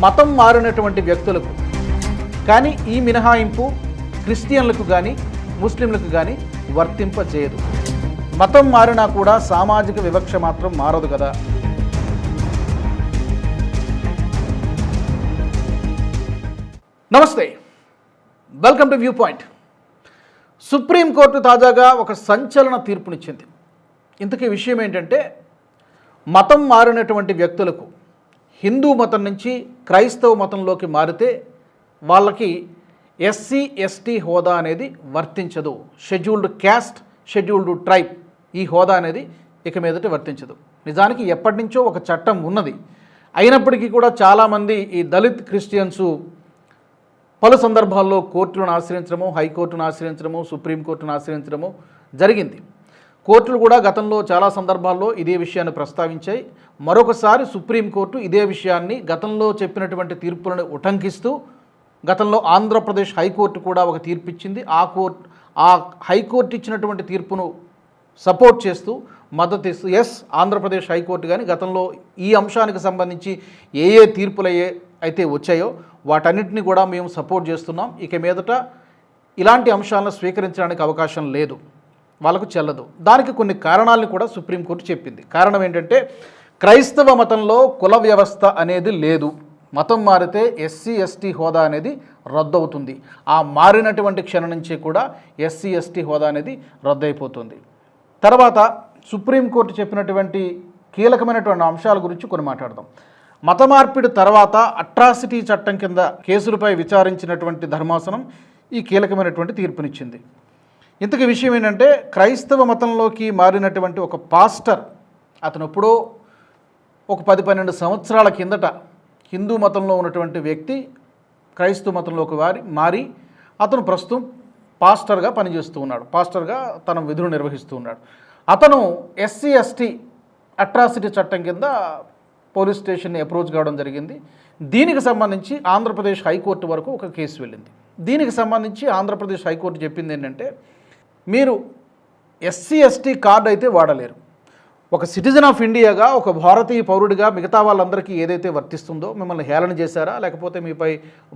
మతం మారినటువంటి వ్యక్తులకు కానీ ఈ మినహాయింపు క్రిస్టియన్లకు కానీ ముస్లింలకు కానీ వర్తింపజేయదు. మతం మారినా కూడా సామాజిక వివక్ష మాత్రం మారదు కదా. నమస్తే, welcome to view point. Supreme court తాజాగా ఒక సంచలన తీర్పునిచ్చింది. ఇంతకీ విషయం ఏంటంటే, మతం మారినటువంటి వ్యక్తులకు హిందూ మతం నుంచి క్రైస్తవ మతంలోకి మారితే వాళ్ళకి ఎస్సీ ఎస్టీ హోదా అనేది వర్తించదు. షెడ్యూల్డ్ క్యాస్ట్, షెడ్యూల్డ్ ట్రైబ్ ఈ హోదా అనేది ఇక మీదట వర్తించదు. నిజానికి ఎప్పటి నుంచో ఒక చట్టం ఉన్నది. అయినప్పటికీ కూడా చాలామంది ఈ దళిత్ క్రిస్టియన్సు పలు సందర్భాల్లో కోర్టులను ఆశ్రయించడము, హైకోర్టును ఆశ్రయించడము, సుప్రీంకోర్టును ఆశ్రయించడము జరిగింది. కోర్టులు కూడా గతంలో చాలా సందర్భాల్లో ఇదే విషయాన్ని ప్రస్తావించాయి. మరొకసారి సుప్రీంకోర్టు ఇదే విషయాన్ని గతంలో చెప్పినటువంటి తీర్పులను ఉటంకిస్తూ గతంలో ఆంధ్రప్రదేశ్ హైకోర్టు కూడా ఒక తీర్పు ఇచ్చింది. ఆ హైకోర్టు ఇచ్చినటువంటి తీర్పును సపోర్ట్ చేస్తూ మద్దతు ఇస్తూ ఆంధ్రప్రదేశ్ హైకోర్టు కానీ గతంలో ఈ అంశానికి సంబంధించి ఏ తీర్పులు అయితే వచ్చాయో వాటన్నిటిని కూడా మేము సపోర్ట్ చేస్తున్నాం. ఇక మీదట ఇలాంటి అంశాలను స్వీకరించడానికి అవకాశం లేదు, వాళ్ళకు చెల్లదు. దానికి కొన్ని కారణాలను కూడా సుప్రీంకోర్టు చెప్పింది. కారణం ఏంటంటే, క్రైస్తవ మతంలో కుల వ్యవస్థ అనేది లేదు. మతం మారితే ఎస్సీ ఎస్టీ హోదా అనేది రద్దు అవుతుంది. ఆ మారినటువంటి క్షణం నుంచి కూడా ఎస్సీ ఎస్టీ హోదా అనేది రద్దు అయిపోతుంది. తర్వాత సుప్రీంకోర్టు చెప్పినటువంటి కీలకమైనటువంటి అంశాల గురించి కొన్ని మాట్లాడదాం. మత మార్పిడి తర్వాత అట్రాసిటీ చట్టం కింద కేసులపై విచారించినటువంటి ధర్మాసనం ఈ కీలకమైనటువంటి తీర్పునిచ్చింది. ఇంతకీ విషయం ఏంటంటే, క్రైస్తవ మతంలోకి మారినటువంటి ఒక పాస్టర్, అతను ఎప్పుడో ఒక 10-12 సంవత్సరాల కిందట హిందూ మతంలో ఉన్నటువంటి వ్యక్తి క్రైస్తవ మతంలోకి మారి అతను ప్రస్తుతం పాస్టర్గా పనిచేస్తూ ఉన్నాడు. పాస్టర్గా తన విధులు నిర్వహిస్తూ ఉన్నాడు. అతను ఎస్సీ ఎస్టీ అట్రాసిటీ చట్టం కింద పోలీస్ స్టేషన్ని అప్రోచ్ కావడం జరిగింది. దీనికి సంబంధించి ఆంధ్రప్రదేశ్ హైకోర్టు వరకు ఒక కేసు వెళ్ళింది. దీనికి సంబంధించి ఆంధ్రప్రదేశ్ హైకోర్టు చెప్పింది ఏంటంటే, మీరు ఎస్సీ ఎస్టీ కార్డు అయితే వాడలేరు. ఒక సిటిజన్ ఆఫ్ ఇండియాగా, ఒక భారతీయ పౌరుడిగా మిగతా వాళ్ళందరికీ ఏదైతే వర్తిస్తుందో, మిమ్మల్ని హేళన చేశారా, లేకపోతే మీపై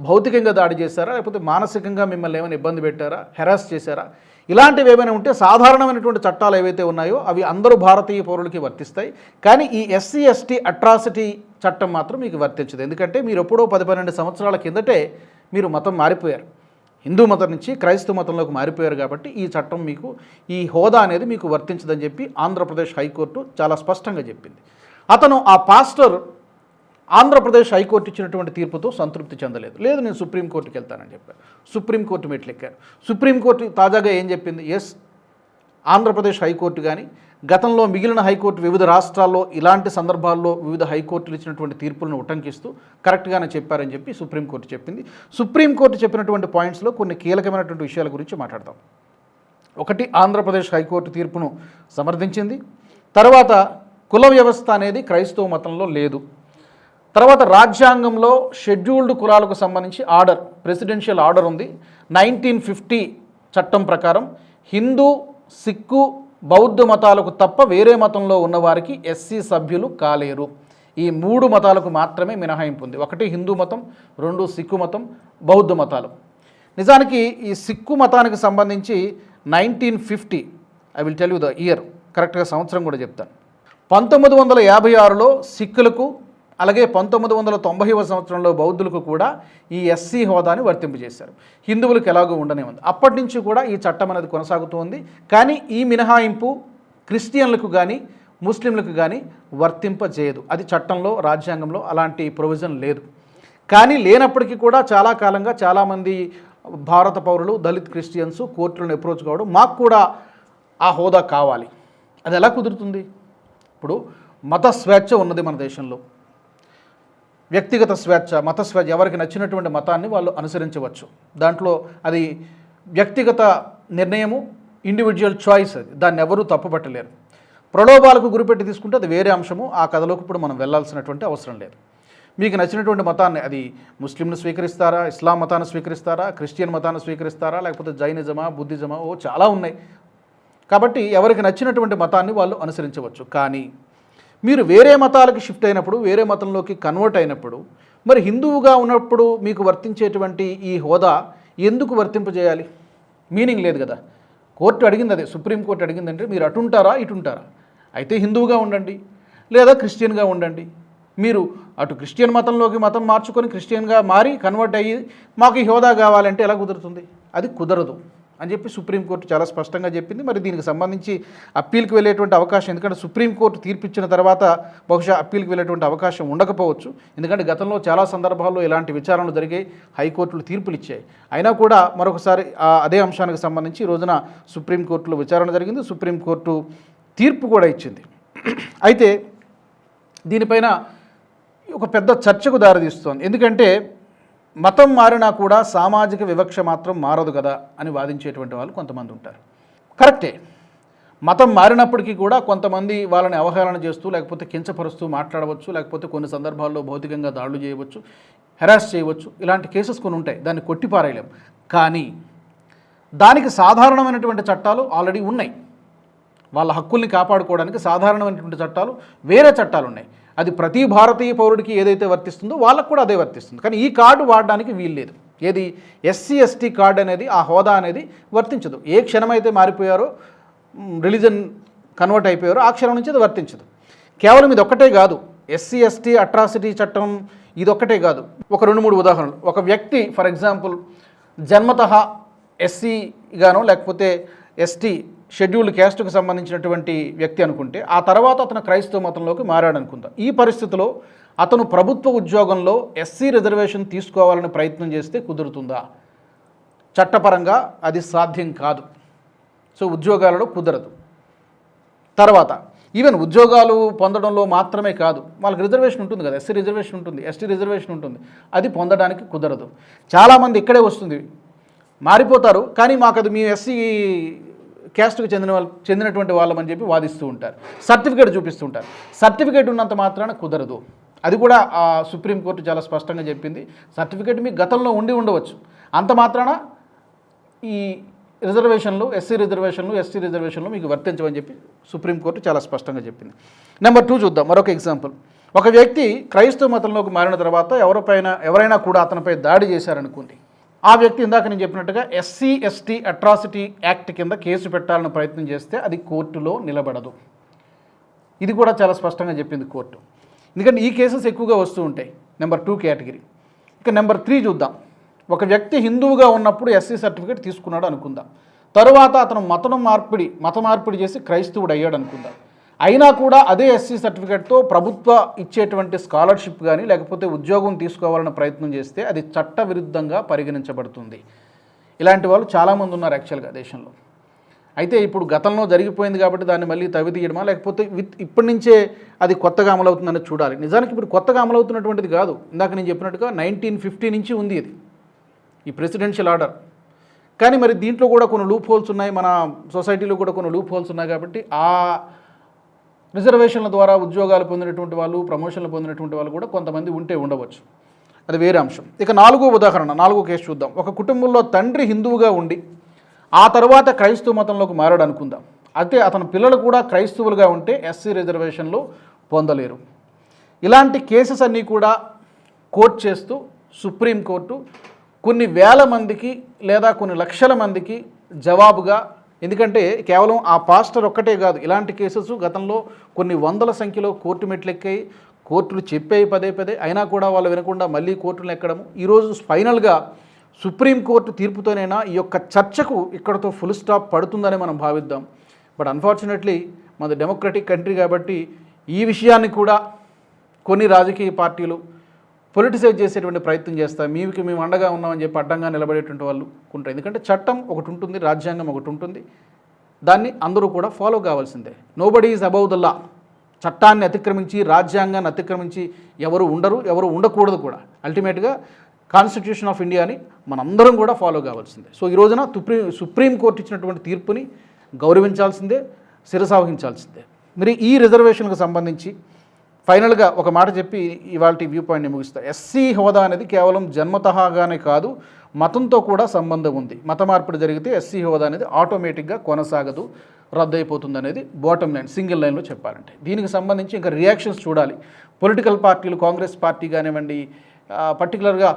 భౌతికంగా దాడి చేశారా, లేకపోతే మానసికంగా మిమ్మల్ని ఏమైనా ఇబ్బంది పెట్టారా, హెరాస్ చేశారా, ఇలాంటివి ఏమైనా ఉంటే సాధారణమైనటువంటి చట్టాలు ఏవైతే ఉన్నాయో అవి అందరూ భారతీయ పౌరులకి వర్తిస్తాయి. కానీ ఈ ఎస్సీ ఎస్టీ అట్రాసిటీ చట్టం మాత్రం మీకు వర్తించదు. ఎందుకంటే మీరు ఎప్పుడో 10-12 సంవత్సరాల కిందటే మీరు మతం మారిపోయారు. హిందూ మతం నుంచి క్రైస్తవ మతంలోకి మారిపోయారు. కాబట్టి ఈ చట్టం మీకు, ఈ హోదా అనేది మీకు వర్తించదని చెప్పి ఆంధ్రప్రదేశ్ హైకోర్టు చాలా స్పష్టంగా చెప్పింది. అతను, ఆ పాస్టర్, ఆంధ్రప్రదేశ్ హైకోర్టు ఇచ్చినటువంటి తీర్పుతో సంతృప్తి చెందలేదు. లేదు, నేను సుప్రీంకోర్టుకి వెళ్తానని చెప్పారు. సుప్రీంకోర్టు మెట్లెక్కారు. సుప్రీంకోర్టు తాజాగా ఏం చెప్పింది, ఆంధ్రప్రదేశ్ హైకోర్టు కానీ గతంలో మిగిలిన హైకోర్టు వివిధ రాష్ట్రాల్లో ఇలాంటి సందర్భాల్లో వివిధ హైకోర్టులు ఇచ్చినటువంటి తీర్పులను ఉటంకిస్తూ కరెక్ట్గానే చెప్పారని చెప్పి సుప్రీంకోర్టు చెప్పింది. సుప్రీంకోర్టు చెప్పినటువంటి పాయింట్స్లో కొన్ని కీలకమైనటువంటి విషయాల గురించి మాట్లాడదాం. ఒకటి, ఆంధ్రప్రదేశ్ హైకోర్టు తీర్పును సమర్థించింది. తర్వాత కుల వ్యవస్థ అనేది క్రైస్తవ మతంలో లేదు. తర్వాత రాజ్యాంగంలో షెడ్యూల్డ్ కులాలకు సంబంధించి ఆర్డర్, ప్రెసిడెన్షియల్ ఆర్డర్ ఉంది. 1950 చట్టం ప్రకారం హిందూ, సిక్కు, బౌద్ధ మతాలకు తప్ప వేరే మతంలో ఉన్నవారికి ఎస్సీ సభ్యులు కాలేరు. ఈ 3 మతాలకు మాత్రమే మినహాయింపు ఉంది. 1 హిందూ మతం, 2 సిక్కు మతం, బౌద్ధ మతాలు. నిజానికి ఈ సిక్కు మతానికి సంబంధించి 1950, I will tell you the year, కరెక్ట్గా సంవత్సరం కూడా చెప్తాను. 1956లో సిక్కులకు, అలాగే 1990వ సంవత్సరంలో బౌద్ధులకు కూడా ఈ ఎస్సీ హోదాని వర్తింపజేశారు. హిందువులకు ఎలాగో ఉండనే ఉంది. అప్పటి నుంచి కూడా ఈ చట్టం అనేది కొనసాగుతూ ఉంది. కానీ ఈ మినహాయింపు క్రిస్టియన్లకు కానీ ముస్లింలకు కానీ వర్తింపజేయదు. అది చట్టంలో, రాజ్యాంగంలో అలాంటి ప్రొవిజన్ లేదు. కానీ లేనప్పటికీ కూడా చాలా కాలంగా చాలామంది భారత పౌరులు, దళిత్ క్రిస్టియన్స్ కోర్టులను అప్రోచ్ కావడం, మాకు కూడా ఆ హోదా కావాలి. అది ఎలా కుదురుతుంది? ఇప్పుడు మత స్వేచ్ఛ ఉన్నది మన దేశంలో. వ్యక్తిగత స్వేచ్ఛ, మత స్వేచ్ఛ, ఎవరికి నచ్చినటువంటి మతాన్ని వాళ్ళు అనుసరించవచ్చు. దాంట్లో అది వ్యక్తిగత నిర్ణయము, ఇండివిజువల్ చాయిస్. అది, దాన్ని ఎవరూ తప్పుపట్టలేరు. ప్రలోభాలకు గురిపెట్టి తీసుకుంటే అది వేరే అంశము. ఆ కథలోకి ఇప్పుడు మనం వెళ్ళాల్సినటువంటి అవసరం లేదు. మీకు నచ్చినటువంటి మతాన్ని, అది ముస్లింను స్వీకరిస్తారా, ఇస్లాం మతాన్ని స్వీకరిస్తారా, క్రిస్టియన్ మతాన్ని స్వీకరిస్తారా, లేకపోతే జైనిజమా, బుద్ధిజమా, చాలా ఉన్నాయి. కాబట్టి ఎవరికి నచ్చినటువంటి మతాన్ని వాళ్ళు అనుసరించవచ్చు. కానీ మీరు వేరే మతాలకు షిఫ్ట్ అయినప్పుడు, వేరే మతంలోకి కన్వర్ట్ అయినప్పుడు మరి హిందువుగా ఉన్నప్పుడు మీకు వర్తించేటువంటి ఈ హోదా ఎందుకు వర్తింపజేయాలి? మీనింగ్ లేదు కదా. కోర్టు అడిగింది అదే, సుప్రీంకోర్టు అడిగిందంటే మీరు అటుంటారా ఇటుంటారా, అయితే హిందువుగా ఉండండి లేదా క్రిస్టియన్గా ఉండండి. మీరు అటు క్రిస్టియన్ మతంలోకి మతం మార్చుకొని క్రిస్టియన్గా మారి కన్వర్ట్ అయ్యి మాకు ఈ హోదా కావాలంటే ఎలా కుదురుతుంది? అది కుదరదు అని చెప్పి సుప్రీంకోర్టు చాలా స్పష్టంగా చెప్పింది. మరి దీనికి సంబంధించి అప్పీల్కి వెళ్ళేటువంటి అవకాశం, ఎందుకంటే సుప్రీంకోర్టు తీర్పిచ్చిన తర్వాత బహుశా అప్పీల్కి వెళ్ళేటువంటి అవకాశం ఉండకపోవచ్చు. ఎందుకంటే గతంలో చాలా సందర్భాల్లో ఇలాంటి విచారణలు జరిగాయి, హైకోర్టులు తీర్పులు ఇచ్చాయి. అయినా కూడా మరొకసారి అదే అంశానికి సంబంధించి ఈ రోజున సుప్రీంకోర్టులో విచారణ జరిగింది, సుప్రీంకోర్టు తీర్పు కూడా ఇచ్చింది. అయితే దీనిపైన ఒక పెద్ద చర్చకు దారితీస్తోంది. ఎందుకంటే మతం మారినా కూడా సామాజిక వివక్ష మాత్రం మారదు కదా అని వాదించేటువంటి వాళ్ళు కొంతమంది ఉంటారు. కరెక్టే, మతం మారినప్పటికీ కూడా కొంతమంది వాళ్ళని అవహేళన చేస్తూ లేకపోతే కించపరుస్తూ మాట్లాడవచ్చు, లేకపోతే కొన్ని సందర్భాల్లో భౌతికంగా దాడులు చేయవచ్చు, హెరాస్ చేయవచ్చు. ఇలాంటి కేసెస్ కొన్ని ఉంటాయి, దాన్ని కొట్టిపారేయలేం. కానీ దానికి సాధారణమైనటువంటి చట్టాలు ఆల్రెడీ ఉన్నాయి. వాళ్ళ హక్కుల్ని కాపాడుకోవడానికి సాధారణమైనటువంటి చట్టాలు, వేరే చట్టాలు ఉన్నాయి. అది ప్రతి భారతీయ పౌరుడికి ఏదైతే వర్తిస్తుందో వాళ్ళకు కూడా అదే వర్తిస్తుంది. కానీ ఈ కార్డు వాడడానికి వీల్లేదు. ఏది ఎస్సీ ఎస్టీ కార్డు అనేది, ఆ హోదా అనేది వర్తించదు. ఏ క్షణమైతే మారిపోయారో, రిలీజన్ కన్వర్ట్ అయిపోయారో ఆ క్షణం నుంచి అది వర్తించదు. కేవలం ఇది ఒక్కటే కాదు, ఎస్సీ ఎస్టీ అట్రాసిటీ చట్టం ఇదొక్కటే కాదు. ఒక 2-3 ఉదాహరణలు. ఒక వ్యక్తి ఫర్ ఎగ్జాంపుల్ జన్మతః ఎస్సీగానో లేకపోతే ఎస్టీ షెడ్యూల్డ్ క్యాస్ట్కు సంబంధించినటువంటి వ్యక్తి అనుకుంటే, ఆ తర్వాత అతను క్రైస్తవ మతంలోకి మారాడు అనుకుందాం. ఈ పరిస్థితిలో అతను ప్రభుత్వ ఉద్యోగంలో ఎస్సీ రిజర్వేషన్ తీసుకోవాలని ప్రయత్నం చేస్తే కుదురుతుందా? చట్టపరంగా అది సాధ్యం కాదు. సో ఉద్యోగాలలో కుదరదు. తర్వాత ఈవెన్ ఉద్యోగాలు పొందడంలో మాత్రమే కాదు, వాళ్ళకి రిజర్వేషన్ ఉంటుంది కదా, ఎస్సీ రిజర్వేషన్ ఉంటుంది, ఎస్టీ రిజర్వేషన్ ఉంటుంది, అది పొందడానికి కుదరదు. చాలామంది ఇక్కడే వస్తుంది, మారిపోతారు, కానీ మాకు అది మీ ఎస్సీ క్యాస్ట్కి చెందినటువంటి వాళ్ళమని చెప్పి వాదిస్తూ ఉంటారు, సర్టిఫికేట్ చూపిస్తూ ఉంటారు. సర్టిఫికేట్ ఉన్నంత మాత్రాన కుదరదు. అది కూడా సుప్రీంకోర్టు చాలా స్పష్టంగా చెప్పింది. సర్టిఫికేట్ మీకు గతంలో ఉండి ఉండవచ్చు, అంత మాత్రాన ఈ రిజర్వేషన్లు, ఎస్సీ రిజర్వేషన్లు, ఎస్టీ రిజర్వేషన్లు మీకు వర్తించవని చెప్పి సుప్రీంకోర్టు చాలా స్పష్టంగా చెప్పింది. నెంబర్ 2 చూద్దాం, మరొక ఎగ్జాంపుల్. ఒక వ్యక్తి క్రైస్తవ మతంలోకి మారిన తర్వాత ఎవరైనా కూడా అతనిపై దాడి చేశారనుకోండి, ఆ వ్యక్తి ఇందాక నేను చెప్పినట్టుగా ఎస్సీ ఎస్టీ అట్రాసిటీ యాక్ట్ కింద కేసు పెట్టాలని ప్రయత్నం చేస్తే అది కోర్టులో నిలబడదు. ఇది కూడా చాలా స్పష్టంగా చెప్పింది కోర్టు. ఎందుకంటే ఈ కేసెస్ ఎక్కువగా వస్తూ ఉంటాయి. Number 2 category. ఇక నెంబర్ 3 చూద్దాం. ఒక వ్యక్తి హిందువుగా ఉన్నప్పుడు ఎస్సీ సర్టిఫికేట్ తీసుకున్నాడు అనుకుందాం, తరువాత అతను మత మార్పిడి చేసి క్రైస్తవుడు అయ్యాడు అనుకుందాం. అయినా కూడా అదే ఎస్సీ సర్టిఫికేట్తో ప్రభుత్వ ఇచ్చేటువంటి స్కాలర్షిప్ కానీ లేకపోతే ఉద్యోగం తీసుకోవాలన్న ప్రయత్నం చేస్తే అది చట్టవిరుద్ధంగా పరిగణించబడుతుంది. ఇలాంటి వాళ్ళు చాలామంది ఉన్నారు యాక్చువల్గా దేశంలో. అయితే ఇప్పుడు గతంలో జరిగిపోయింది కాబట్టి దాన్ని మళ్ళీ తవ్వితీయడమా, లేకపోతే ఇప్పటి నుంచే అది కొత్తగా అమలవుతుందని చూడాలి. నిజానికి ఇప్పుడు కొత్తగా అమలవుతున్నటువంటిది కాదు. ఇందాక నేను చెప్పినట్టుగా 1950 నుంచి ఉంది ఇది, ఈ ప్రెసిడెన్షియల్ ఆర్డర్. కానీ మరి దీంట్లో కూడా కొన్ని లూప్ హోల్స్ ఉన్నాయి, మన సొసైటీలో కూడా కొన్ని లూప్ హోల్స్ ఉన్నాయి. కాబట్టి ఆ రిజర్వేషన్ల ద్వారా ఉద్యోగాలు పొందినటువంటి వాళ్ళు, ప్రమోషన్లు పొందినటువంటి వాళ్ళు కూడా కొంతమంది ఉంటే ఉండవచ్చు, అది వేరే అంశం. ఇక 4వ ఉదాహరణ, 4వ కేసు చూద్దాం. ఒక కుటుంబంలో తండ్రి హిందువుగా ఉండి ఆ తర్వాత క్రైస్తవ మతంలోకి మారాడు అనుకుందాం. అయితే అతని పిల్లలు కూడా క్రైస్తవులుగా ఉంటే ఎస్సీ రిజర్వేషన్లు పొందలేరు. ఇలాంటి కేసెస్ అన్నీ కూడా కోర్టు చేస్తూ సుప్రీంకోర్టు కొన్ని వేల మందికి లేదా కొన్ని లక్షల మందికి జవాబుగా, ఎందుకంటే కేవలం ఆ పాస్టర్ ఒక్కటే కాదు, ఇలాంటి కేసెస్ గతంలో కొన్ని వందల సంఖ్యలో కోర్టు మెట్లెక్కాయి, కోర్టులు చెప్పాయి పదే, అయినా కూడా వాళ్ళు వినకుండా మళ్ళీ కోర్టులు ఎక్కడము. ఈరోజు ఫైనల్గా సుప్రీంకోర్టు తీర్పుతోనైనా ఈ యొక్క చర్చకు ఇక్కడతో ఫుల్ స్టాప్ పడుతుందని మనం భావిద్దాం. బట్ అన్ఫార్చునేట్లీ మన డెమోక్రటిక్ కంట్రీ కాబట్టి ఈ విషయాన్ని కూడా కొన్ని రాజకీయ పార్టీలు పొలిటిసైజ్ చేసేటువంటి ప్రయత్నం చేస్తాయి. మేము అండగా ఉన్నామని చెప్పి అడ్డంగా నిలబడేటువంటి వాళ్ళు ఉంటారు. ఎందుకంటే చట్టం ఒకటి ఉంటుంది, రాజ్యాంగం ఒకటి ఉంటుంది, దాన్ని అందరూ కూడా ఫాలో కావాల్సిందే. Nobody is above the law. చట్టాన్ని అతిక్రమించి, రాజ్యాంగాన్ని అతిక్రమించి ఎవరు ఉండరు, ఎవరు ఉండకూడదు కూడా. అల్టిమేట్గా కాన్స్టిట్యూషన్ ఆఫ్ ఇండియాని మనందరం కూడా ఫాలో కావాల్సిందే. సో ఈ రోజున సుప్రీంకోర్టు ఇచ్చినటువంటి తీర్పుని గౌరవించాల్సిందే, శిరసావహించాల్సిందే. మరి ఈ రిజర్వేషన్కు సంబంధించి ఫైనల్గా ఒక మాట చెప్పి ఇవాళ వ్యూ పాయింట్ని ముగిస్తా. ఎస్సీ హోదా అనేది కేవలం జన్మతహాగానే కాదు, మతంతో కూడా సంబంధం ఉంది. మత మార్పిడి జరిగితే ఎస్సీ హోదా అనేది ఆటోమేటిక్గా కొనసాగదు, రద్దు అయిపోతుంది అనేది బాటమ్ లైన్, సింగిల్ లైన్లో చెప్పాలంటే. దీనికి సంబంధించి ఇంకా రియాక్షన్స్ చూడాలి. పొలిటికల్ పార్టీలు, కాంగ్రెస్ పార్టీ కానివ్వండి, పర్టికులర్గా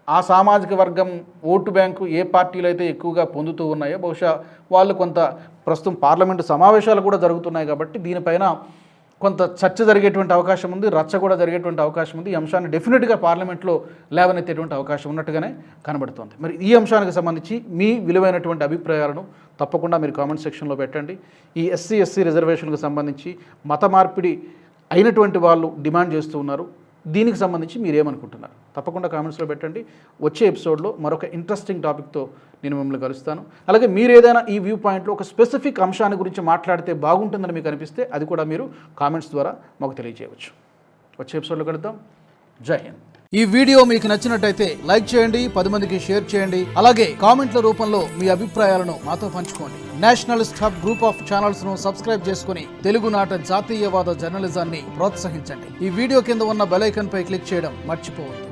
ఆ సామాజిక వర్గం ఓటు బ్యాంకు ఏ పార్టీలు అయితే ఎక్కువగా పొందుతూ ఉన్నాయో బహుశా వాళ్ళు కొంత ప్రస్తుతం పార్లమెంటు సమావేశాలు కూడా జరుగుతున్నాయి కాబట్టి దీనిపైన కొంత చర్చ జరిగేటువంటి అవకాశం ఉంది, రచ్చ కూడా జరిగేటువంటి అవకాశం ఉంది. ఈ అంశాన్ని డెఫినెట్గా పార్లమెంట్లో లేవనెత్తేటువంటి అవకాశం ఉన్నట్టుగానే కనబడుతోంది. మరి ఈ అంశానికి సంబంధించి మీ విలువైనటువంటి అభిప్రాయాలను తప్పకుండా మీరు కామెంట్ సెక్షన్లో పెట్టండి. ఈ ఎస్సీ రిజర్వేషన్కు సంబంధించి మత మార్పిడి అయినటువంటి వాళ్ళు డిమాండ్ చేస్తూ ఉన్నారు. దీనికి సంబంధించి మీరేమనుకుంటున్నారు తప్పకుండా కామెంట్స్లో పెట్టండి. వచ్చే ఎపిసోడ్లో మరొక ఇంట్రెస్టింగ్ టాపిక్తో నేను మిమ్మల్ని కలుస్తాను. అలాగే మీరు ఏదైనా ఈ వ్యూ పాయింట్లో ఒక స్పెసిఫిక్ అంశాన్ని గురించి మాట్లాడితే బాగుంటుందని మీకు అనిపిస్తే అది కూడా మీరు కామెంట్స్ ద్వారా మాకు తెలియజేయవచ్చు. వచ్చే ఎపిసోడ్లో కలుద్దాం. జై హింద్. ఈ వీడియో మీకు నచ్చినట్టయితే లైక్ చేయండి, 10 మందికి షేర్ చేయండి. అలాగే కామెంట్ల రూపంలో మీ అభిప్రాయాలను మాతో పంచుకోండి. Nationalist hub group of channels ను సబ్స్క్రైబ్ చేసుకుని తెలుగునాట జాతీయవాద జర్నలిజాన్ని ప్రోత్సహించండి. ఈ వీడియో కింద ఉన్న బెల్ ఐకాన్ పై క్లిక్ చేయడం మర్చిపోవద్దు.